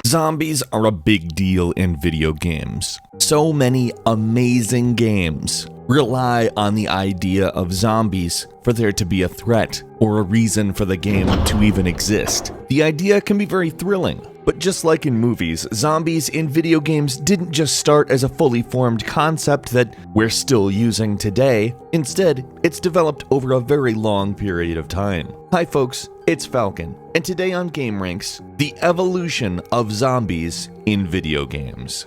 Zombies are a big deal in video games. So many amazing games rely on the idea of zombies for there to be a threat or a reason for the game to even exist. The idea can be very thrilling, but just like in movies, zombies in video games didn't just start as a fully formed concept that we're still using today. Instead, it's developed over a very long period of time. Hi folks, it's Falcon, and today on gameranx, the evolution of zombies in video games.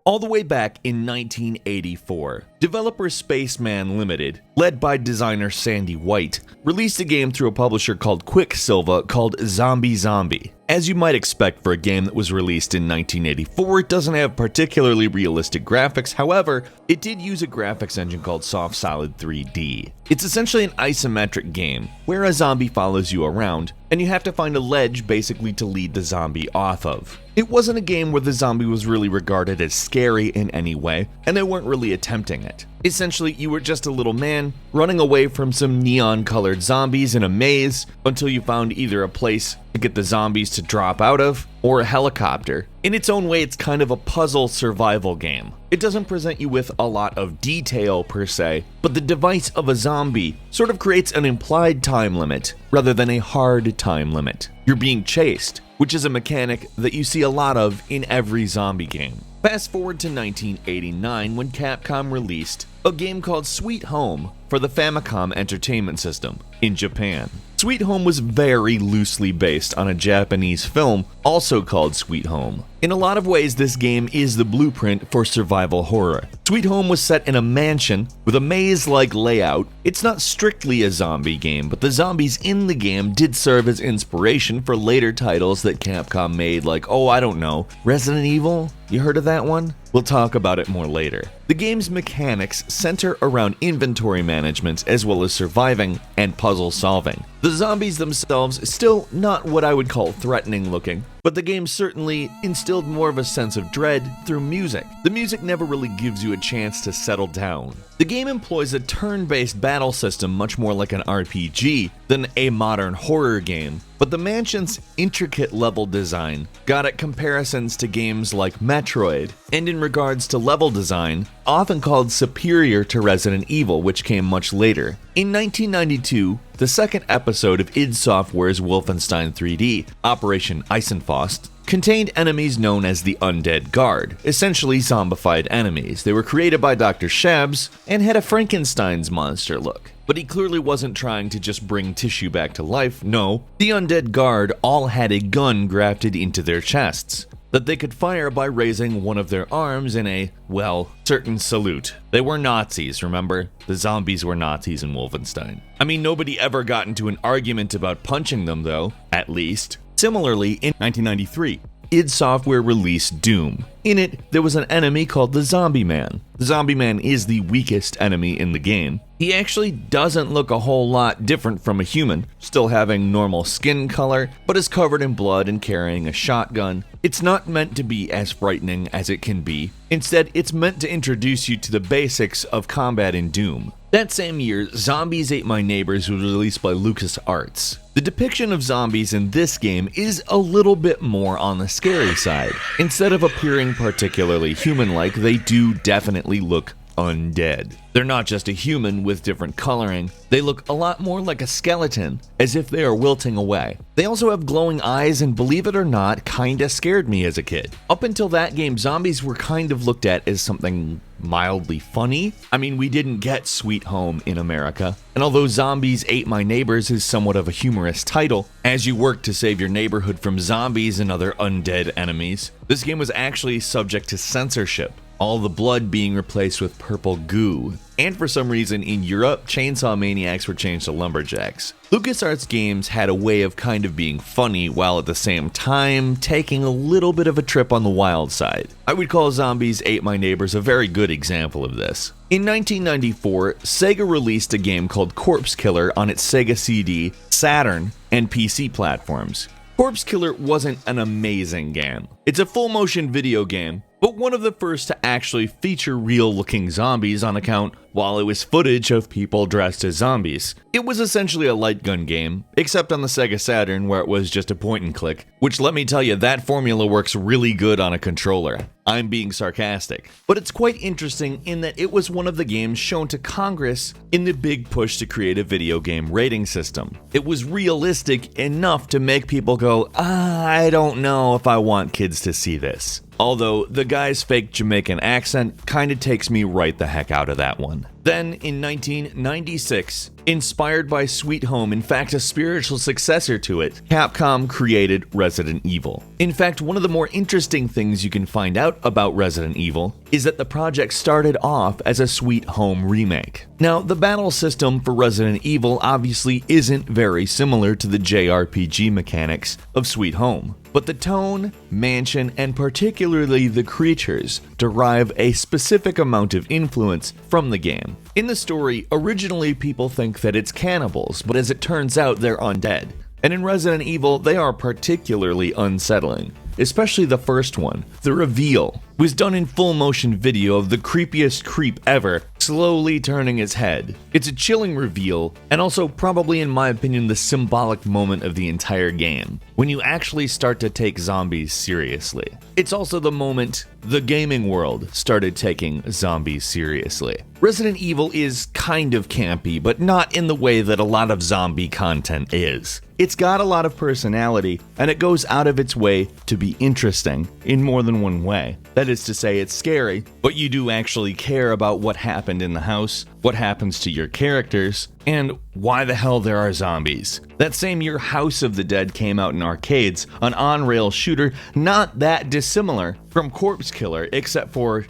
All the way back in 1984, developer Spaceman Limited, led by designer Sandy White, released a game through a publisher called Quicksilva called Zombie Zombie. As you might expect for a game that was released in 1984, it doesn't have particularly realistic graphics. However, it did use a graphics engine called Soft Solid 3D. It's essentially an isometric game where a zombie follows you around, and you have to find a ledge basically to lead the zombie off of. It wasn't a game where the zombie was really regarded as scary in any way, and they weren't really attempting it. Essentially, you were just a little man running away from some neon-colored zombies in a maze until you found either a place to get the zombies to drop out of or a helicopter. In its own way, it's kind of a puzzle survival game. It doesn't present you with a lot of detail per se, but the device of a zombie sort of creates an implied time limit rather than a hard time limit. You're being chased, which is a mechanic that you see a lot of in every zombie game. Fast forward to 1989 when Capcom released a game called Sweet Home for the Famicom Entertainment System in Japan. Sweet Home was very loosely based on a Japanese film also called Sweet Home. In a lot of ways, this game is the blueprint for survival horror. Sweet Home was set in a mansion with a maze-like layout. It's not strictly a zombie game, but the zombies in the game did serve as inspiration for later titles that Capcom made, like, oh, I don't know, Resident Evil? You heard of that one? We'll talk about it more later. The game's mechanics center around inventory management as well as surviving and puzzle solving. The zombies themselves still not what I would call threatening looking, but the game certainly instilled more of a sense of dread through music. The music never really gives you a chance to settle down. The game employs a turn-based battle system much more like an RPG than a modern horror game, but the mansion's intricate level design got at comparisons to games like Metroid, and in regards to level design, often called superior to Resident Evil, which came much later. In 1992, the second episode of id Software's Wolfenstein 3D, Operation Eisenfaust, contained enemies known as the Undead Guard, essentially zombified enemies. They were created by Dr. Shabs and had a Frankenstein's monster look. But he clearly wasn't trying to just bring tissue back to life. No, the Undead Guard all had a gun grafted into their chests that they could fire by raising one of their arms in a, well, certain salute. They were Nazis, remember? The zombies were Nazis in Wolfenstein. I mean, nobody ever got into an argument about punching them though, at least. Similarly, in 1993, id Software released Doom. In it, there was an enemy called the Zombie Man. The Zombie Man is the weakest enemy in the game. He actually doesn't look a whole lot different from a human, still having normal skin color, but is covered in blood and carrying a shotgun. It's not meant to be as frightening as it can be. Instead, it's meant to introduce you to the basics of combat in Doom. That same year, Zombies Ate My Neighbors was released by LucasArts. The depiction of zombies in this game is a little bit more on the scary side. Instead of appearing particularly human-like, they do definitely look undead. They're not just a human with different coloring, they look a lot more like a skeleton, as if they are wilting away. They also have glowing eyes and, believe it or not, kinda scared me as a kid. Up until that game, zombies were kind of looked at as something mildly funny. I mean, we didn't get Sweet Home in America, and although Zombies Ate My Neighbors is somewhat of a humorous title, as you work to save your neighborhood from zombies and other undead enemies, this game was actually subject to censorship, all the blood being replaced with purple goo. And for some reason in Europe, chainsaw maniacs were changed to lumberjacks. LucasArts games had a way of kind of being funny while at the same time taking a little bit of a trip on the wild side. I would call Zombies Ate My Neighbors a very good example of this. In 1994, Sega released a game called Corpse Killer on its Sega CD, Saturn, and PC platforms. Corpse Killer wasn't an amazing game. It's a full-motion video game, but one of the first to actually feature real-looking zombies on account while it was footage of people dressed as zombies. It was essentially a light gun game, except on the Sega Saturn where it was just a point and click, which let me tell you, that formula works really good on a controller. I'm being sarcastic. But it's quite interesting in that it was one of the games shown to Congress in the big push to create a video game rating system. It was realistic enough to make people go, I don't know if I want kids to see this. Although the guy's fake Jamaican accent kinda takes me right the heck out of that one. Then, in 1996, inspired by Sweet Home, in fact a spiritual successor to it, Capcom created Resident Evil. In fact, one of the more interesting things you can find out about Resident Evil is that the project started off as a Sweet Home remake. Now, the battle system for Resident Evil obviously isn't very similar to the JRPG mechanics of Sweet Home, but the tone, mansion, and particularly the creatures derive a specific amount of influence from the game. In the story, originally people think that it's cannibals, but as it turns out, they're undead. And in Resident Evil, they are particularly unsettling. Especially the first one. The reveal was done in full motion video of the creepiest creep ever slowly turning his head. It's a chilling reveal, and also probably in my opinion the symbolic moment of the entire game, when you actually start to take zombies seriously. It's also the moment the gaming world started taking zombies seriously. Resident Evil is kind of campy, but not in the way that a lot of zombie content is. It's got a lot of personality, and it goes out of its way to be interesting in more than one way. That is to say, it's scary, but you do actually care about what happened in the house, what happens to your characters, and why the hell there are zombies. That same year, House of the Dead came out in arcades, an on-rail shooter not that dissimilar from Corpse Killer, except for,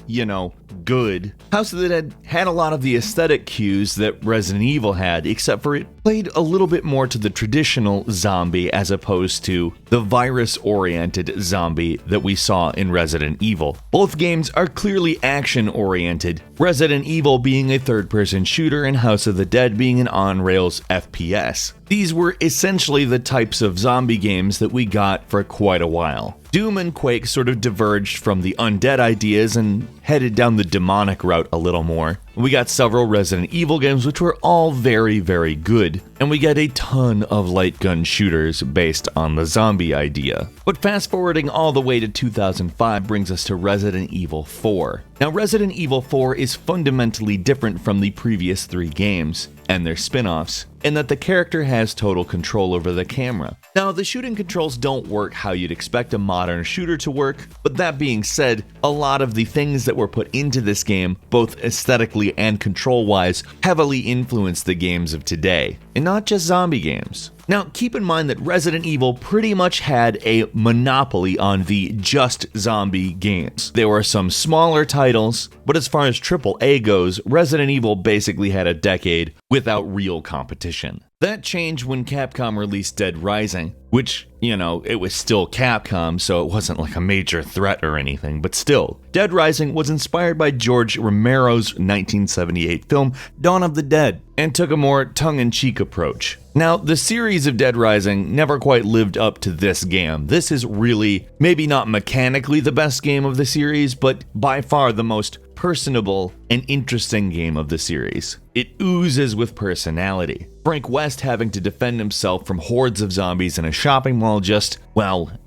good. House of the Dead had a lot of the aesthetic cues that Resident Evil had, except for it played a little bit more to the traditional zombie as opposed to the virus-oriented zombie that we saw in Resident Evil. Both games are clearly action-oriented, Resident Evil being a third-person shooter and House of the Dead being an on-rails FPS. These were essentially the types of zombie games that we got for quite a while. Doom and Quake sort of diverged from the undead ideas and headed down the demonic route a little more. We got several Resident Evil games which were all very, very good, and we get a ton of light gun shooters based on the zombie idea. But fast forwarding all the way to 2005 brings us to Resident Evil 4. Now, Resident Evil 4 is fundamentally different from the previous 3 games and their spin-offs, in that the character has total control over the camera. Now, the shooting controls don't work how you'd expect a modern shooter to work, but that being said, a lot of the things that were put into this game, both aesthetically and control-wise, heavily influenced the games of today, and not just zombie games. Now, keep in mind that Resident Evil pretty much had a monopoly on the just zombie games. There were some smaller titles, but as far as AAA goes, Resident Evil basically had a decade without real competition. That changed when Capcom released Dead Rising, which, it was still Capcom, so it wasn't like a major threat or anything, but still. Dead Rising was inspired by George Romero's 1978 film Dawn of the Dead, and took a more tongue-in-cheek approach. Now, the series of Dead Rising never quite lived up to this game. This is really, maybe not mechanically the best game of the series, but by far the most personable and interesting game of the series. It oozes with personality. Frank West having to defend himself from hordes of zombies in a shopping mall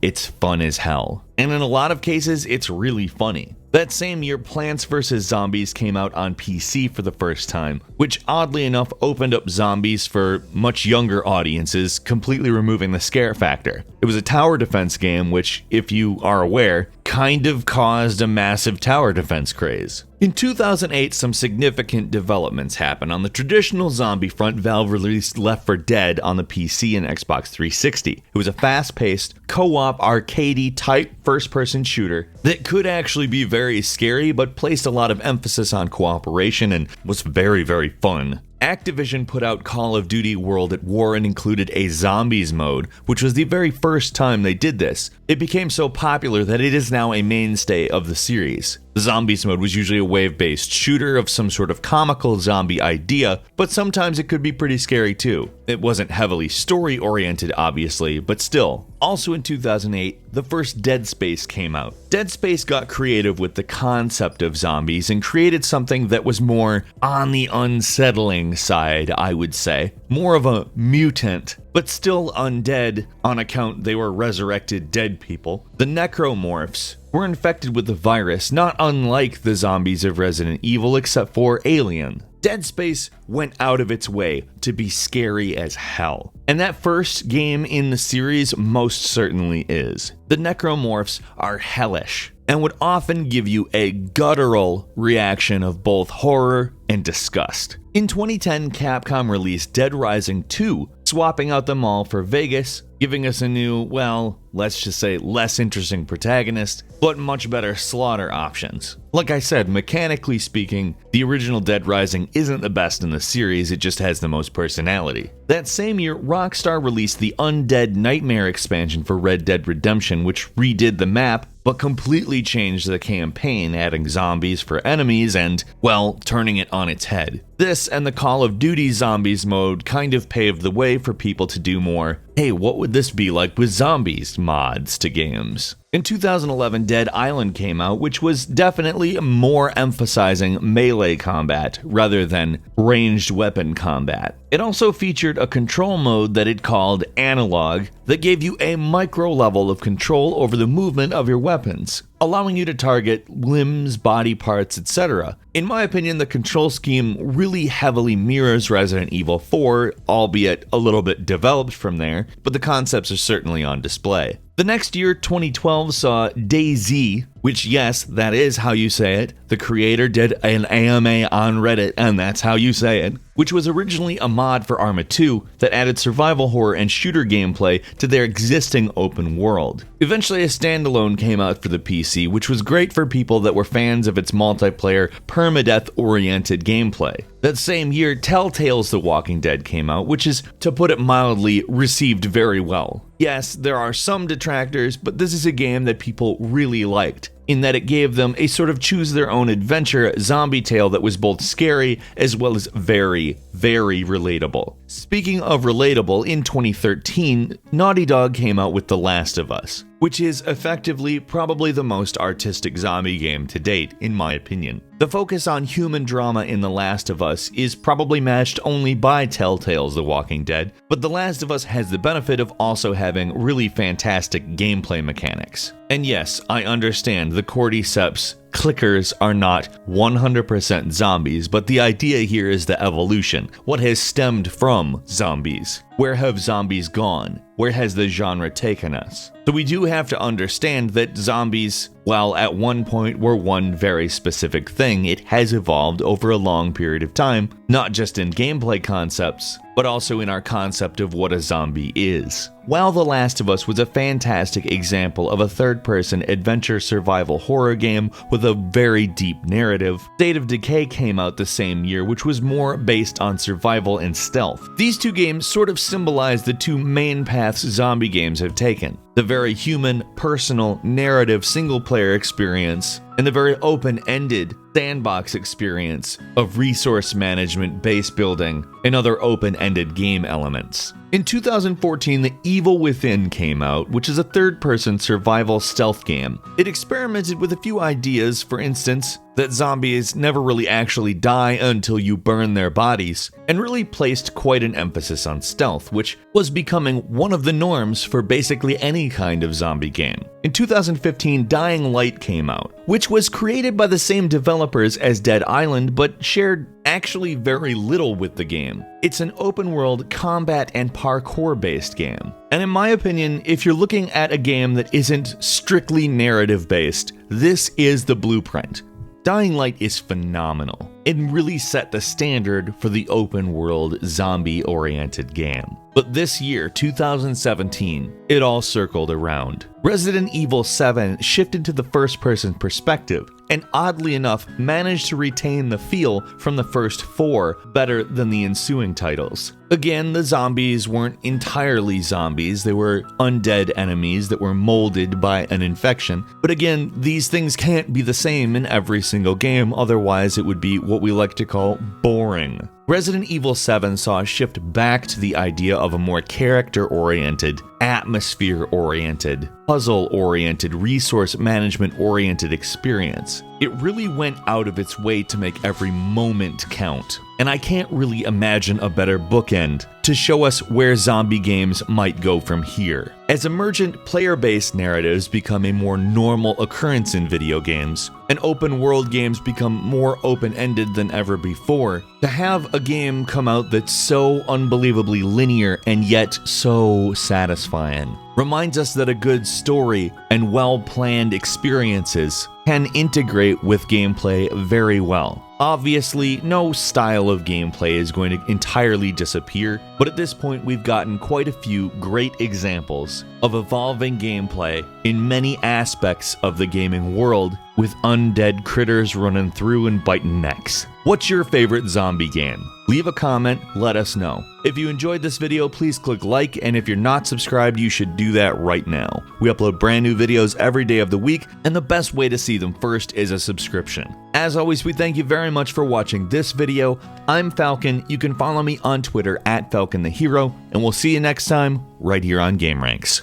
it's fun as hell. And in a lot of cases, it's really funny. That same year, Plants vs. Zombies came out on PC for the first time, which oddly enough opened up zombies for much younger audiences, completely removing the scare factor. It was a tower defense game which, if you are aware, kind of caused a massive tower defense craze. In 2008, some significant developments happened. On the traditional zombie front, Valve released Left 4 Dead on the PC and Xbox 360. It was a fast-paced, co-op, arcadey type first-person shooter that could actually be very scary, but placed a lot of emphasis on cooperation and was very, very fun. Activision put out Call of Duty World at War and included a zombies mode, which was the very first time they did this. It became so popular that it is now a mainstay of the series. The zombies mode was usually a wave-based shooter of some sort of comical zombie idea, but sometimes it could be pretty scary too. It wasn't heavily story-oriented, obviously, but still. Also in 2008, the first Dead Space came out. Dead Space got creative with the concept of zombies and created something that was more on the unsettling side, I would say. More of a mutant, but still undead on account they were resurrected dead people. The necromorphs were infected with the virus, not unlike the zombies of Resident Evil, except for alien. Dead Space went out of its way to be scary as hell. And that first game in the series most certainly is. The necromorphs are hellish and would often give you a guttural reaction of both horror and disgust. In 2010, Capcom released Dead Rising 2, swapping out them all for Vegas, giving us a new, well, let's just say less interesting protagonist, but much better slaughter options. Like I said, mechanically speaking, the original Dead Rising isn't the best in the series, it just has the most personality. That same year, Rockstar released the Undead Nightmare expansion for Red Dead Redemption, which redid the map, but completely changed the campaign, adding zombies for enemies and, well, turning it on its head. This and the Call of Duty Zombies mode kind of paved the way for people to do more, hey, what would this be like with zombies mods to games. In 2011, Dead Island came out, which was definitely more emphasizing melee combat rather than ranged weapon combat. It also featured a control mode that it called Analog that gave you a micro level of control over the movement of your weapons, allowing you to target limbs, body parts, etc. In my opinion, the control scheme really heavily mirrors Resident Evil 4, albeit a little bit developed from there, but the concepts are certainly on display. The next year, 2012, saw Dayz, which, yes, that is how you say it. The creator did an AMA on Reddit, and that's how you say it, which was originally a mod for Arma 2 that added survival horror and shooter gameplay to their existing open world. Eventually, a standalone came out for the PC, which was great for people that were fans of its multiplayer, permadeath-oriented gameplay. That same year, Telltale's The Walking Dead came out, which is, to put it mildly, received very well. Yes, there are some detractors, but this is a game that people really liked, in that it gave them a sort of choose-their-own-adventure zombie tale that was both scary as well as very, very relatable. Speaking of relatable, in 2013, Naughty Dog came out with The Last of Us, which is effectively probably the most artistic zombie game to date, in my opinion. The focus on human drama in The Last of Us is probably matched only by Telltale's The Walking Dead, but The Last of Us has the benefit of also having really fantastic gameplay mechanics. And yes, I understand the cordyceps clickers are not 100% zombies, but the idea here is the evolution. What has stemmed from zombies? Where have zombies gone? Where has the genre taken us? So we do have to understand that zombies, while at one point were one very specific thing, it has evolved over a long period of time, not just in gameplay concepts, but also in our concept of what a zombie is. While The Last of Us was a fantastic example of a third-person adventure survival horror game with a very deep narrative, State of Decay came out the same year, which was more based on survival and stealth. These two games sort of symbolize the two main paths zombie games have taken: the very human, personal, narrative single-player experience, and the very open-ended sandbox experience of resource management, base building, and other open-ended game elements. In 2014, The Evil Within came out, which is a third-person survival stealth game. It experimented with a few ideas, for instance, that zombies never really actually die until you burn their bodies, and really placed quite an emphasis on stealth, which was becoming one of the norms for basically any kind of zombie game. In 2015, Dying Light came out, which was created by the same developers as Dead Island, but shared actually very little with the game. It's an open-world combat and parkour-based game. And in my opinion, if you're looking at a game that isn't strictly narrative-based, this is the blueprint. Dying Light is phenomenal. It really set the standard for the open-world, zombie-oriented game. But this year, 2017, it all circled around. Resident Evil 7 shifted to the first-person perspective, and oddly enough, managed to retain the feel from the first 4 better than the ensuing titles. Again, the zombies weren't entirely zombies, they were undead enemies that were molded by an infection. But again, these things can't be the same in every single game, otherwise it would be what we like to call boring. Resident Evil 7 saw a shift back to the idea of a more character-oriented, atmosphere-oriented, puzzle-oriented, resource management-oriented experience. It really went out of its way to make every moment count. And I can't really imagine a better bookend to show us where zombie games might go from here. As emergent player-based narratives become a more normal occurrence in video games, and open-world games become more open-ended than ever before, to have a game come out that's so unbelievably linear and yet so satisfying reminds us that a good story and well-planned experiences can integrate with gameplay very well. Obviously, no style of gameplay is going to entirely disappear, but at this point we've gotten quite a few great examples of evolving gameplay in many aspects of the gaming world, with undead critters running through and biting necks. What's your favorite zombie game? Leave a comment, let us know. If you enjoyed this video, please click like, and if you're not subscribed, you should do that right now. We upload brand new videos every day of the week, and the best way to see them first is a subscription. As always, we thank you very much for watching this video. I'm Falcon. You can follow me on Twitter @FalconTheHero, and we'll see you next time right here on gameranx.